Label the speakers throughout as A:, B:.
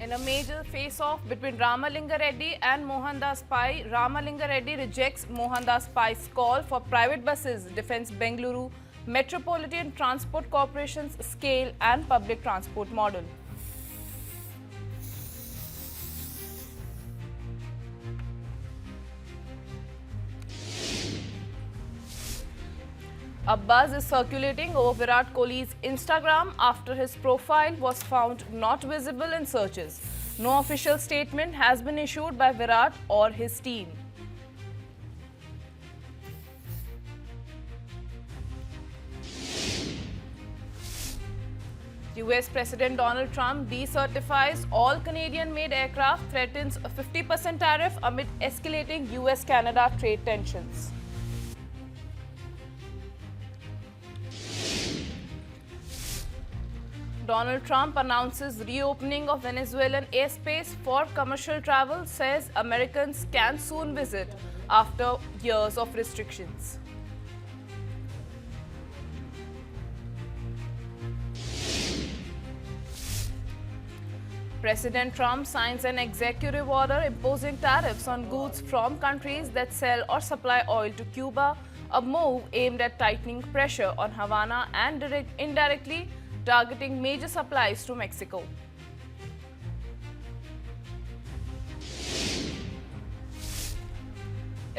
A: In a major face-off between Ramalinga Reddy and Mohandas Pai, Ramalinga Reddy rejects Mohandas Pai's call for private buses, defends Bengaluru Metropolitan Transport Corporation's scale and public transport model. A buzz is circulating over Virat Kohli's Instagram after his profile was found not visible in searches. No official statement has been issued by Virat or his team. US President Donald Trump decertifies all Canadian-made aircraft, threatens a 50% tariff amid escalating US-Canada trade tensions. Donald Trump announces reopening of Venezuelan airspace for commercial travel, says Americans can soon visit after years of restrictions. President Trump signs an executive order imposing tariffs on goods from countries that sell or supply oil to Cuba, a move aimed at tightening pressure on Havana and indirectly targeting major supplies to Mexico.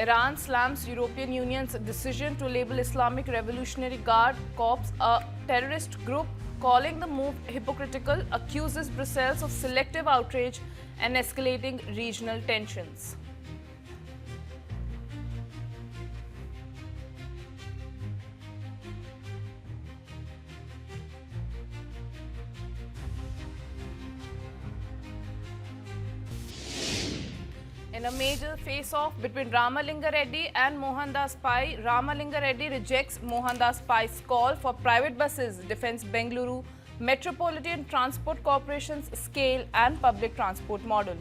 A: Iran slams European Union's decision to label Islamic Revolutionary Guard Corps a terrorist group, calling the move hypocritical, accuses Brussels of selective outrage and escalating regional tensions. In a major face-off between Ramalinga Reddy and Mohandas Pai, Ramalinga Reddy rejects Mohandas Pai's call for private buses, defends Bengaluru Metropolitan Transport Corporation's scale and public transport model.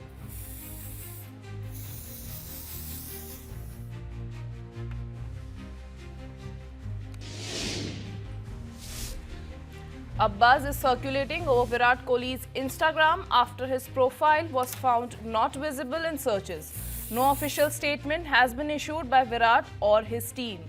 A: A buzz is circulating over Virat Kohli's Instagram after his profile was found not visible in searches. No official statement has been issued by Virat or his team.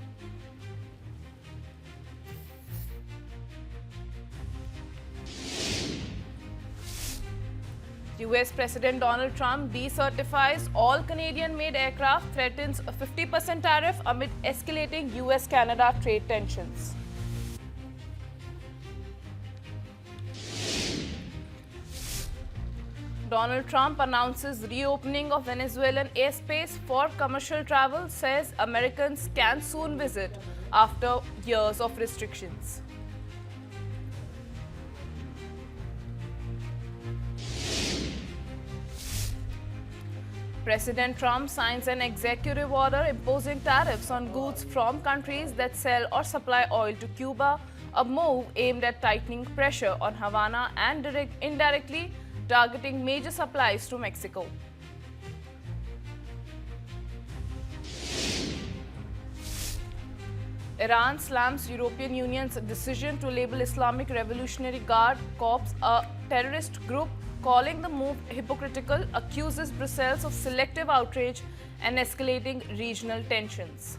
A: US President Donald Trump decertifies all Canadian-made aircraft, threatens a 50% tariff amid escalating US-Canada trade tensions. Donald Trump announces reopening of Venezuelan airspace for commercial travel, says Americans can soon visit after years of restrictions. President Trump signs an executive order imposing tariffs on goods from countries that sell or supply oil to Cuba, a move aimed at tightening pressure on Havana and indirectly targeting major supplies to Mexico. Iran slams European Union's decision to label Islamic Revolutionary Guard Corps a terrorist group, calling the move hypocritical, accuses Brussels of selective outrage and escalating regional tensions.